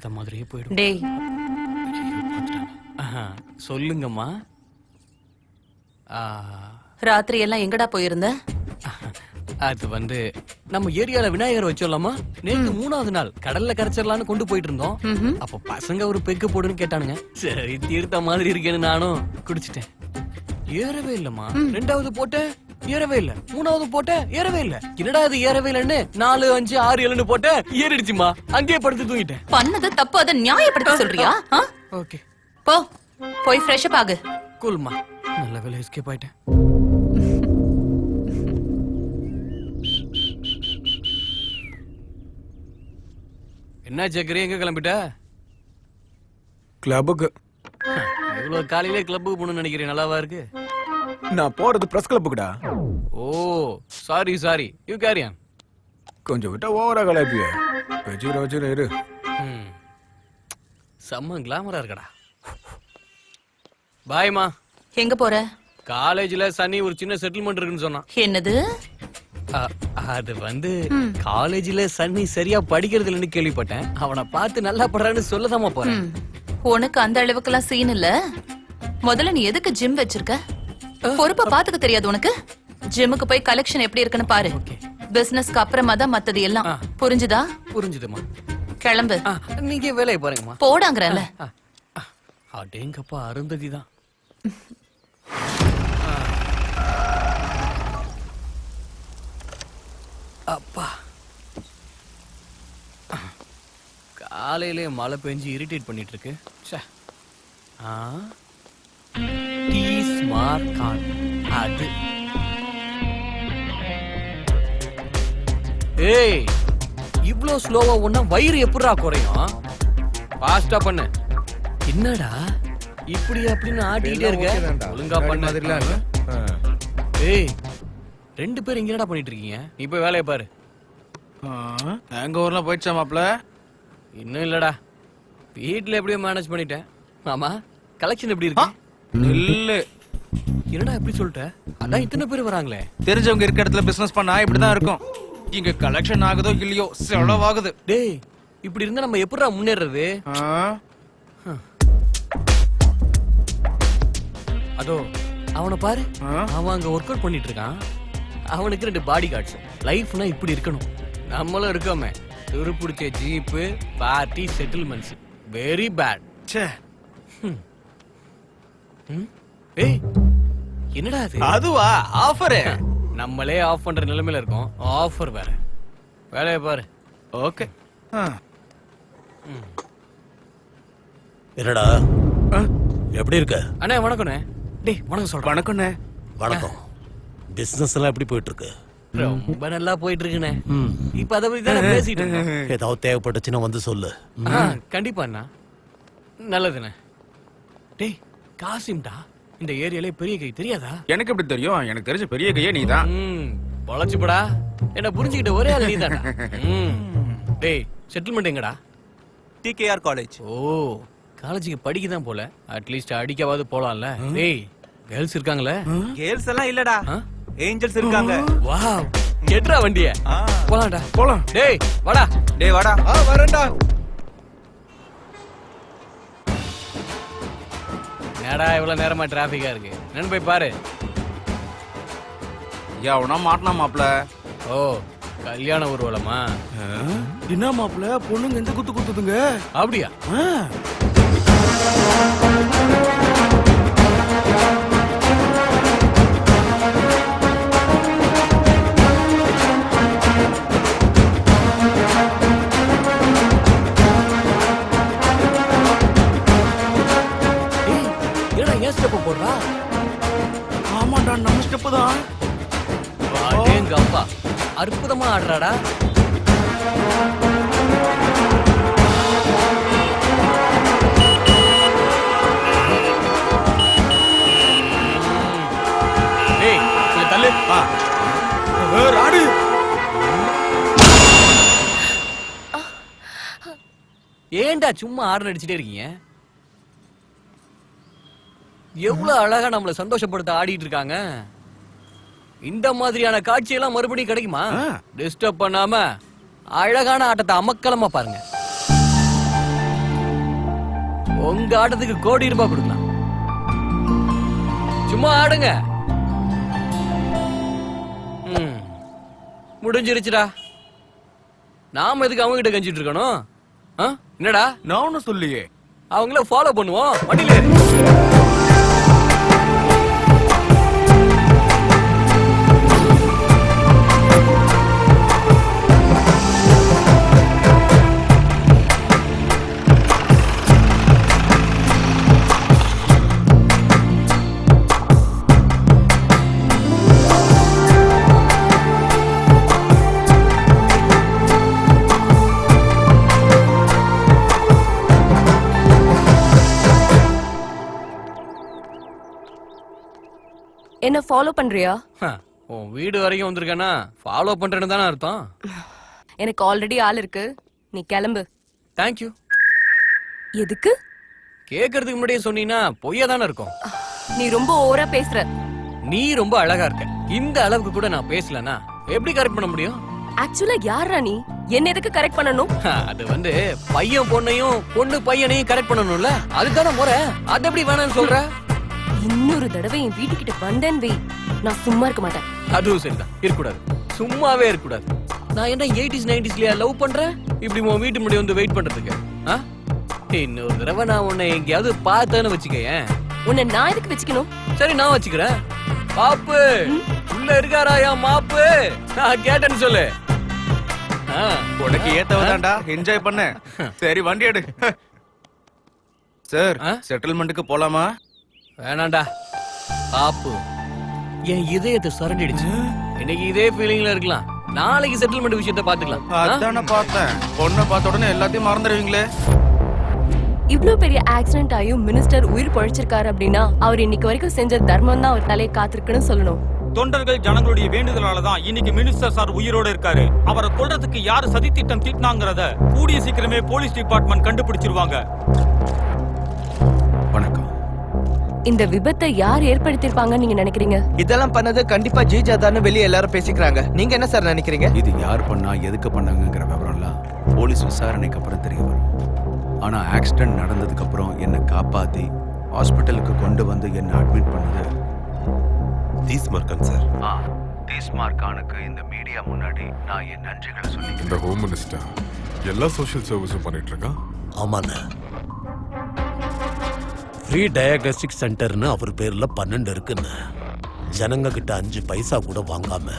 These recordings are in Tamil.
பார்த்த மாதிரியே போயிடும். டேய் சொல்லுங்கம்மா. ராத்திரி எல்லாம் எங்கடா போயிருந்த? அது வந்து நம்ம ஏரியால விநாயகர் வச்சோம்லாமா, நேற்று 3வது நாள் கடல்ல கரைச்சிடலான்னு கொண்டு போயிட்டு இருந்தோம். அப்ப பசங்க ஒரு பெக்கு போடுன்னு கேட்டானுங்க. சரி தீர்த்த மாதிரி இருக்கேன்னு நானும் குடிச்சிட்டேன். ஏறவே இல்லம்மா. 2வது போட்டேன், ஏறவே இல்ல. 3வது போட்டேன், ஏறவே இல்ல. என்னடா இது ஏறவே இல்லன்னு 4, 5, 6, 7ன்னு போட்டேன், ஏறிடுச்சுமா. அங்கேயே படுத்து தூங்கிட்டேன். பண்ணது தப்பு, அதை நியாயப்படுத்த சொல்றியா? ஓகே போ, போய் ஃப்ரெஷ் அப் ஆகு. கூல்மா. நல்ல வேலை எஸ்கேப் ஆயிட்டேன். என்ன சக்கரி, எங்க கிளம்பிட்ட? கிளப்புக்கு. இவ்வளவு காலையிலே கிளப்புக்கு போகணும்னு நினைக்கிறேன். நல்லாவா இருக்கு? நான் போறது பிரஸ் கிளப்புக்குடா. Oh sorry you carry on. கொஞ்சம் விட்டா ஓவரா கலாப்பிய. வச்சுக்கிற இரு. செம்ம கிளாமரா இருக்கடா. பாய்மா. எங்க போற? காலேஜ்ல சனி ஒரு சின்ன செட்டில்மெண்ட் இருக்குன்னு சொன்னான். என்னது? அது வந்து காலேஜ்ல சன்னி சரியா படிக்கிறது இல்லைன்னு கேள்விப்பட்டேன். அவனை பார்த்து நல்லா படுறான்னு சொல்லதாமா போறேன். உனக்கு அந்த அளவுக்குலாம் சீன் இல்ல. முதல்ல நீ எதுக்கு ஜிம் வச்சிருக்க? பொறுப்பா பாத்துக்க தெரியாது உனக்கு? ஜிம்முக்கு போய் கலெக்ஷன் எப்படி இருக்குன்னு பாரு. பிசினஸ்க்கு அப்புறமா தான் மத்தது எல்லாம். புரிஞ்சுதா? புரிஞ்சுதுமா. கிளம்பு. நீங்க வேலையை பாருங்கம்மா. போடாங்கறல. அடேங்கப்பா, அருந்ததிதான். அப்பா, காலையிலே மழை பெஞ்சு இரிட்டேட் பண்ணிட்டு இருக்கு. அது ஏய், இவ்ளோ ஸ்லோவா ஒண்ணா வயிறு எப்படிடா குறையும்? ஃபாஸ்டா பண்ணு. என்னடா இப்படி அப்படின்னு ஆட்டிக்கிட்டே இருக்க? ஒழுங்கா பண்ண. ஏய், 2 பேரும் இங்க என்னடா பண்ணிட்டு இருக்கீங்க? நீ போய் வேலையை பாரு. எங்க ஊர்ல போயிடுச்சா மாப்ள? இன்னும் இல்லடா, வீட்டுல எப்படியோ மேனேஜ் பண்ணிட்டேன். மாமா, கலெக்ஷன் எப்படி இருக்கு? இல்ல. என்னடா எப்படி சொல்லிட்ட? அதான் இத்தனை பேர் வராங்களே. தெரிஞ்சவங்க இருக்க இடத்துல பிசினஸ் பண்ணா இப்படிதான் இருக்கும். இங்க கலெக்ஷன் ஆகுதோ இல்லையோ செலவாகுது. டேய், இப்படி இருந்தா நம்ம எப்படிடா முன்னேறது? அதோ அவனை பாரு, அவன் அங்க ஒர்க் அவுட் பண்ணிட்டு இருக்கான். அவனுக்கு 2 பாடி கார்ட்ஸ். லைஃப்னா இப்படி இருக்கணும். நம்மளும் இருக்கோமே, துருப்பிடிச்ச jeep, party, settlements. Very bad. ஏய், என்னடா அது? அதுவா ஆஃபர்? நம்மளே ஆஃப் பண்ற நிலைமையில இருக்கோம், ஆஃபர் வேற. வேலையை பாரு. ஓகே. என்னடா எப்படி இருக்க? அண்ணே வணக்கண்ணே. டேய் வணக்கம் சொல்றேன். வணக்கண்ணே. வணக்கம். பிசினஸ் எல்லாம் எப்படி போயிட்டு இருக்கு? ரொம்ப நல்லா போயிட்டு இருக்குண்ணே. இப்ப அதை பத்தி தான் பேசிட்டு இருக்கோம். ஏதாவது தேவைப்பட்டுச்சுன்னா வந்து சொல்லு. கண்டிப்பா அண்ணா. நல்லதுண்ணே. டேய் காசிம்டா, இந்த ஏரியாலே பெரிய கை தெரியாதா? எனக்கு எப்படி தெரியும்? எனக்கு தெரிஞ்ச பெரிய கையே நீதான். பொழைச்சுப்படா. என்ன புரிஞ்சுக்கிட்ட ஒரே ஆள் நீதான்டா. டேய், செட்டில்மெண்ட் எங்கடா? TKR college. ஓ, காலேஜுக்கு படிக்க தான் போல. அட்லீஸ்ட் அடிக்கவாது போலாம்ல. டேய், கேர்ள்ஸ் இருக்காங்களே? கேர்ள்ஸ் எல்லாம் இல்லடா, ஏஞ்சல்ஸ் இருக்காங்க. வாவ், கேட்றா வண்டிய. போலாம்டா. போலாம். டேய் வாடா. டேய் வாடா. வரேன்டா. என்னடா இவ்வளவு நேரமா டிராபிக்கா இருக்கு? என்னன்னு போய் பாரு. எவனா மாட்டினா மாப்ள? ஓ, கல்யாண ஊர்வலமா? என்ன மாப்ள, பொண்ணுங்க எந்த குத்து குத்துதுங்க? அப்படியா? என்னடா ஏன் ஸ்டெப் போடுறா? ஆமாடா, நம்ம ஸ்டெப் தான். எங்க அப்பா அற்புதமா ஆடுறாடா. டேய் தள்ளு. ராடு. ஏன்டா சும்மா ஆர்டர் அடிச்சுட்டே இருக்கீங்க? எவ்வளவு அழகா நம்மள சந்தோஷப்படுத்த ஆடிட்டு இருக்காங்க. இந்த மாதிரியான காட்சியெல்லாம் மறுபடியும் கிடைக்குமா? டிஸ்டர்ப் பண்ணாம அழகான ஆட்டத்தை அமக்கலமா பாருங்க. உங்க ஆட்டத்துக்கு கோடி ரூபாய் கொடுக்கலாம். சும்மா ஆடுங்க. முடிஞ்சிருச்சுடா. நாம எதுக்கு அவங்க கிட்ட கஞ்சிட்டு இருக்கணும்? என்னடா நான் ஒன்னும் சொல்லியே. அவங்கள ஃபாலோ பண்ணுவோம். வண்டியில ஏறு. என்ன ஃபாலோ பண்றியா? உன் வீடு வரைக்கும் வந்திருக்கேன்னா ஃபாலோ பண்றேன்னு தானே அர்த்தம். எனக்கு ஆல்ரெடி ஆள் இருக்கு, நீ கிளம்பு. தேங்க்யூ. எதுக்கு? கேக்குறதுக்கு முன்னாடியே சொன்னீங்கன்னா பொய்யா தானே இருக்கும். நீ ரொம்ப ஓவரா பேசுற. நீ ரொம்ப அழகா இருக்க. இந்த அளவுக்கு கூட நான் பேசலனா எப்படி கரெக்ட் பண்ண முடியும்? ஆக்சுவலா யாரா நீ? என்ன எதுக்கு கரெக்ட் பண்ணணும்? அது வந்து பையன் பொண்ணையும் பொண்ணு பையனையும் கரெக்ட் பண்ணணும்ல, அதுதானே முறை. அது எப்படி வேணாம்னு சொல்ற? இன்னொரு தடவை என் வீட்டுக்கிட்ட வந்தேன் வை, நான் சும்மா இருக்க மாட்டேன். அதுவும் சரிதான், இருக்கக்கூடாது. சும்மாவே இருக்கக்கூடாது. நான் என்ன 80s 90sலயா லவ் பண்றேன் இப்படி உன் வீட்டு முன்னாடி வந்து வெயிட் பண்றதுக்கு? இன்னொரு தடவை நான் உன்னை எங்கேயாவது பார்த்தேன்னு வச்சுக்கேன். உன்னை நான் எதுக்கு வச்சுக்கணும்? சரி நான் வச்சுக்கிறேன். பாப்பு உள்ள இருக்காராயா மாப்பு? நான் கேட்டேன்னு சொல்லு. உனக்கு ஏத்தவதான்டா, என்ஜாய் பண்ண. சரி வண்டி எடு. சார் செட்டில்மெண்ட்டுக்கு போலாமா? வேணாண்டா பாப்பு, என் இதயத்தை சரண்டிடுச்சு. இன்னைக்கு இதே ஃபீலிங்ல இருக்கலாம், நாளைக்கு செட்டில்மெண்ட் விஷயத்தை பாத்துக்கலாம். அதான பார்த்தேன். பொண்ணை பார்த்த உடனே எல்லாத்தையும் மறந்துடுவீங்களே. இவ்ளோ பெரிய ஆக்சிடென்ட் ஆயும் மினிஸ்டர் உயிர் பொழைச்சிருக்காரு அப்படின்னா அவர் இன்னைக்கு வரைக்கும் செஞ்ச தர்மம் தான் அவர் தலையை காத்திருக்குன்னு சொல்லணும். தொண்டர்கள் ஜனங்களுடைய வேண்டுதலால தான் இன்னைக்கு மினிஸ்டர் சார் உயிரோட இருக்காரு. அவரை கொல்றதுக்கு யாரு சதி திட்டம் தீட்டினாங்கறத கூடிய சீக்கிரமே போலீஸ் டிபார்ட்மெண்ட் கண்டுபிடிச்சிருவாங்க. வணக்கம். இந்த விபத்தை யார் ஏற்படுத்திருப்பாங்கன்னு நீங்க நினைக்கிறீங்க? இதெல்லாம் பண்ணது கண்டிப்பா ஜீஜா தான் வெளியே எல்லாரும் பேசிக்கிறாங்க. நீங்க என்ன சார் நினைக்கிறீங்க? இது யார் பண்ணா எதுக்கு பண்ணாங்கங்கிற விவரம்லாம் போலீஸ் விசாரணைக்கு அப்புறம் தெரிய வரும். ஆனா ஆக்சிடென்ட் நடந்ததுக்கு அப்புறம் என்னை காப்பாத்தி ஹாஸ்பிட்டலுக்கு கொண்டு வந்து என்ன அட்மிட் பண்ணது தீஸ்மார்கன் சார். தீஸ்மார்கானுக்கு இந்த மீடியா முன்னாடி நான் என் நன்றிகளை சொல்லி. இந்த ஹோம் மினிஸ்டர் எல்லா சோஷியல் சர்வீஸும் பண்ணிட்டு இருக்கான். ஆமாண்ண. ஃப்ரீ டயக்னோஸ்டிக் சென்டர்னு அவர் பேர்ல 12 இருக்குன்னு ஜனங்க கிட்ட 5 பைசா கூட வாங்காம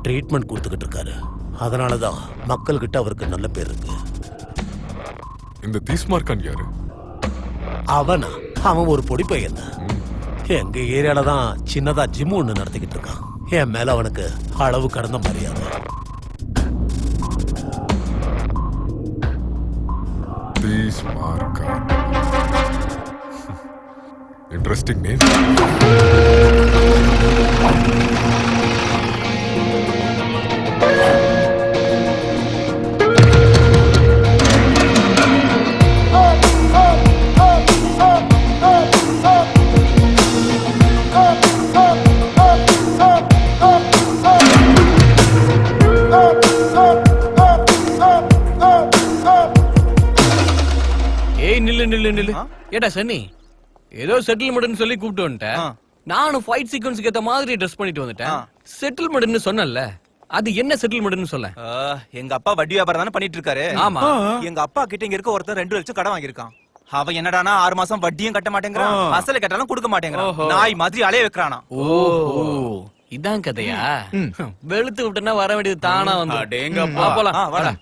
ட்ரீட்மெண்ட் கொடுத்துக்கிட்டு இருக்காரு. அதனாலதான் மக்கள் கிட்ட அவருக்கு நல்ல பேர் இருக்கு. இந்த தீஸ்மார்கான் யாரு? அவனா? அவன் ஒரு பொடி பையன். எங்க ஏரியால தான் சின்னதா ஜிம் ஒண்ணு நடத்திக்கிட்டு இருக்கான். என் மேல அவனுக்கு அளவு கடந்த மரியாதை. தீஸ்மார்கான், இன்ட்ரெஸ்டிங் நேம். ஏடா சன்னி, ஏதோ செட்டில்மெண்ட் சொல்லி கூப்பிட்டு வந்துட்டேன். நானும் ஃபைட் சீக்வன்ஸ்க்கு ஏத்த மாதிரி ட்ரெஸ் பண்ணிட்டு வந்துட்டேன். செட்டில்மெண்ட் சொன்னல, அது என்ன செட்டில்மெண்ட் சொல்ல? எங்க அப்பா வட்டி வியாபாரம் தானே பண்ணிட்டு இருக்காரு. ஆமா. எங்க அப்பா கிட்ட இங்க இருக்க ஒருத்தர் 2 லட்சம் கடன் வாங்கியிருக்கான். அவன் என்னடானா 6 மாசம் வட்டியும் கட்ட மாட்டேங்கிறான், அசல கட்டாலும் கொடுக்க மாட்டேங்கிறான். நாய் மாதிரி அலைய வைக்கிறானா. ஓஹோ, இதான் கதையா? வெளுத்து விட்டனா வர வேண்டியது தானா வந்து. அடேங்கப்பா. போலாம் வாடா.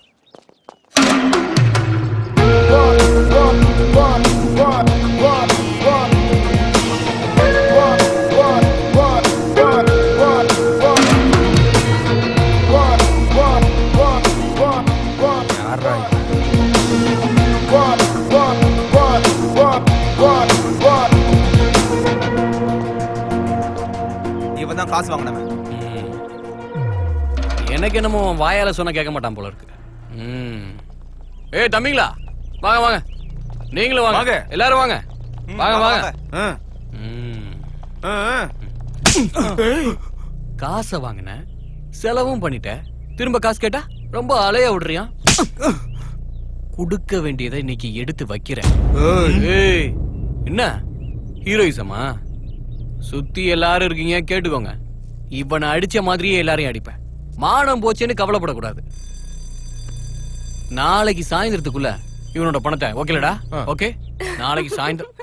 இவன் தான் காசு வாங்கினவன். எனக்கு என்னமோ வாயால சொன்ன கேட்க மாட்டான் போல இருக்கு. ஏய் தம்பிங்களா, வாங்க வாங்க. நீங்களும் வாங்க, எல்லாரும் வாங்க. வாங்க வாங்க. காசை வாங்கின, செலவும் பண்ணிட்ட, திரும்ப காசு கேட்டா ரொம்ப அலைய விடுறியா? கொடுக்க வேண்டியதை இன்னைக்கு எடுத்து வைக்கிறேன். ஏய், என்ன ஹீரோயிசமா? சுத்தி எல்லாரும் இருக்கீங்க, கேட்டுக்கோங்க. இவனை அடிச்ச மாதிரியே எல்லாரையும் அடிப்பேன். மானம் போச்சேன்னு கவலைப்படக்கூடாது. நாளைக்கு சாயந்தரத்துக்குள்ள இவனோட பணத்தை ஓகேலடா? ஓகே, நாளைக்கு சாயந்தரம்.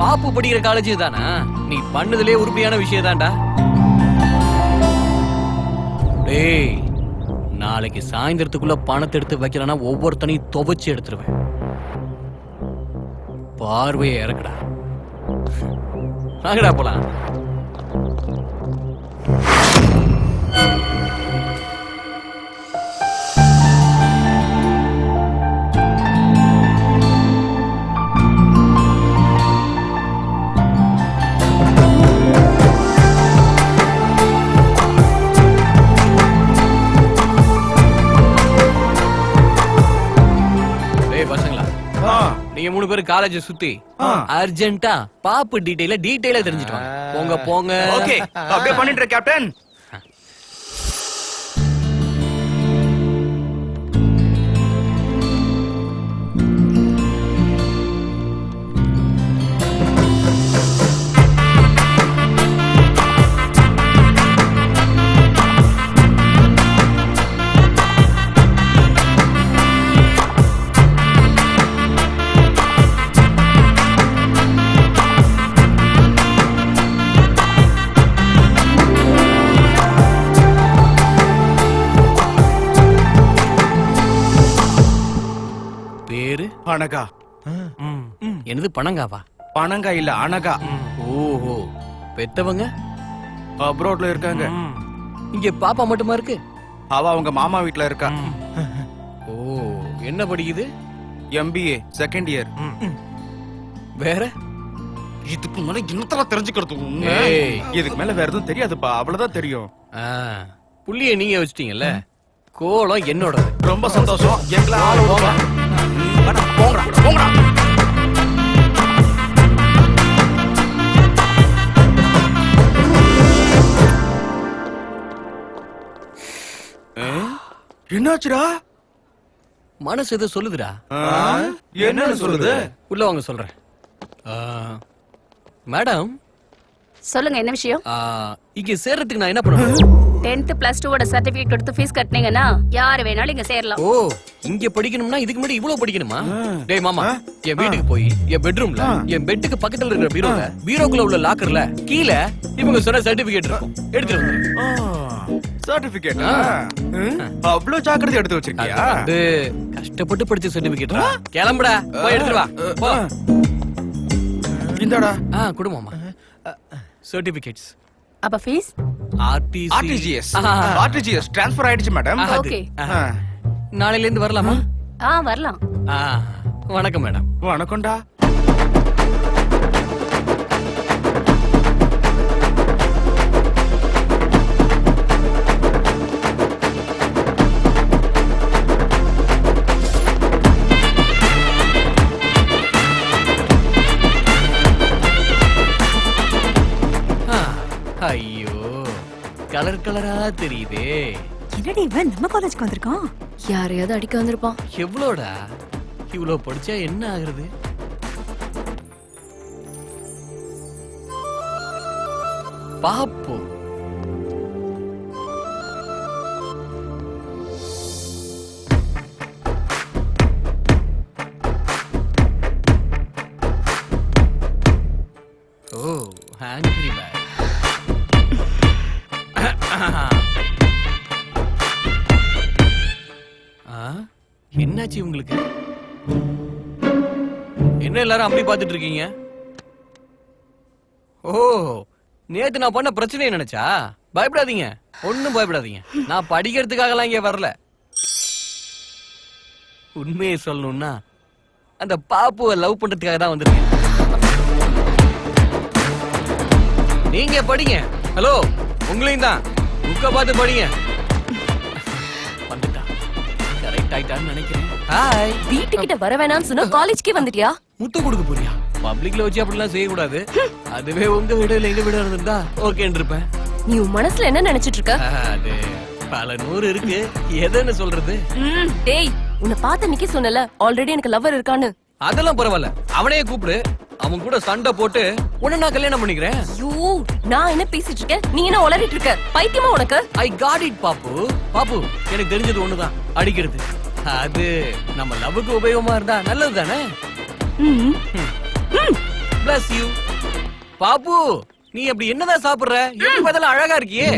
பாப்பு படிக்கிற காலேஜ் தானா? நீ பண்ணதுலே உருப்படியான விஷயம் தான்டா. டேய், நாளைக்கு சாயந்தரத்துக்குள்ள பணத்தை எடுத்து வைக்கலன்னா ஒவ்வொருத்தனையும் துவைச்சு எடுத்துருவேன். பார்வையை இறக்குடா. வாங்கடா போலாம். நீங்க 3 பேரும் காலேஜ் சுத்தி அர்ஜென்ட்டா பாப்பு டீடைலா தெரிஞ்சிட்டு வாங்க. போங்க போங்க. ஓகே, அப்படியே பண்ணிட்டு இரு கேப்டன். அனகா. என்னது பணங்காவா? பணங்கா இல்ல, அனகா. ஓஹோ, பெத்தவங்க அப்ராட்ல இருக்காங்க. இங்க பாப்பா மட்டுமா இருக்கு? அவ அவங்க மாமா வீட்ல இருக்கா. ஓ, என்ன படிக்குது? MBA second year. வேற இதுக்கு மேல இன்னத்தல தெரிஞ்சுக்கிறது. ஏய், இதுக்கு மேல வேற எதுவும் தெரியாதுப்பா, அவ்வளவுதான் தெரியும். புள்ளிய நீங்க வச்சிட்டீங்கல்ல, கோலம் என்னோடது. ரொம்ப சந்தோஷம். எங்களை ஆள போங்க. போங்கடா போங்கடா. என்னாச்சுடா? மனசு எதோ சொல்லுதுடா. என்னன்னு சொல்லுது? உள்ள வாங்க சொல்றேன். மேடம் சொல்லுங்க, என்ன விஷயம்? இங்க சேர்றதுக்கு நான் என்ன பண்ணணும்? 10th + 2 சர்டிபிகேட் கொடுத்து ஃபீஸ் கட்டினீங்கன்னா யார் வேணாலும் இங்க சேரலாம். ஓ, இங்க படிக்கணும்னா இதுக்கு முன்னாடி இவ்வளவு படிக்கணுமா? டேய் மாமா, என் வீட்டுக்கு போய் என் பெட்ரூம்ல என் பெட்டுக்கு பக்கத்துல இருக்கிற பீரோக்குள்ள உள்ள லாக்கர்ல கீழ இவங்க சொன்ன சர்டிபிகேட் இருக்கும், எடுத்துட்டு வந்து. சர்டிபிகேட் அவ்வளவு ஜாக்கிரதை எடுத்து வச்சிருக்கியா? அது கஷ்டப்பட்டு படிச்ச சர்டிபிகேட். கிளம்புடா, போய் எடுத்துட்டு வா. போ. இந்தடா. குடுமாமா சர்டிபிகேட்ஸ். அப்ப ஃபீஸ்? RTGS ட்ரான்ஸ்ஃபர் ஆயிடுச்சு மேடம். ஓகே, நாளையில இருந்து வரலாமா? வரலாம். வணக்கம் மேடம். வணக்கம்டா. ஐயோ, கலர் கலரா தெரியுதே. என்னடி இவன் நம்ம காலேஜ்க்கு வந்திருக்கான்? யாரையாவது அடிக்க வந்திருப்பான். எவ்வளோடா? இவ்வளவு படிச்சா என்ன ஆகுறது? பாப்பு. ஓ, ஆங்கிரி பேக். என்னாச்சு உங்களுக்கு? என்ன எல்லாரும் அப்படி பாத்துட்டு இருக்கீங்க? ஓ, நேத்து நான் பண்ண பிரச்சனையை நினைச்சா? பயப்படாதீங்க, ஒண்ணும் பயப்படாதீங்க. நான் படிக்கிறதுக்காகலாம் இங்க வரல. உண்மையை சொல்லணும்னா அந்த பாப்புவை லவ் பண்றதுக்காக தான் வந்திருக்கேன். நீங்க படிங்க. ஹலோ, உங்களையும் தான். புக்க பார்த்து படிங்க. வந்துட்டா, கரெக்டா ஆயிட்டான்னு நினைக்கிறேன். ஹாய். வீட்டுக்கிட்ட வர வேணாம்னு சொன்னா காலேஜ்க்கே வந்துட்டியா? முட்டை கொடுக்க போறியா? பப்ளிக்ல வச்சு அப்படிலாம் செய்ய கூடாது. அதுவே உங்க வீடு இல்ல எங்க வீடு இருந்தா ஓகேன்னு இருப்பேன். நீ உன் மனசுல என்ன நினைச்சிட்டு இருக்க? அது பல நூறு இருக்கு. எதுன்னு சொல்றது? டேய், உன்னை பார்த்த அன்னைக்கே சொன்னல ஆல்ரெடி எனக்கு லவர் இருக்கான்னு. அதெல்லாம் பரவாயில்ல. அவனையே கூப்பிடு. அவன் கூட சண்டை போட்டு உன்னை நான் கல்யாணம் பண்ணிக்கிறேன். ஐயோ, நான் என்ன பேசிட்டு இருக்கேன், நீ என்ன உளறிட்டு இருக்க? பைத்தியமா உனக்கு? ஐ காட் இட் பாப்பு. பாப்பு, எனக்கு தெரிஞ்சது ஒண்ணுதான், அடிக்கிறது. அது நம்ம லவ்வுக்கு உபயோகமா இருந்தா நல்லது தானே? Bless you. பாப்பு, நீ அப்படி என்னதான் சாப்பிடுற? எப்படி பார்த்தாலும் அழகா இருக்கியே.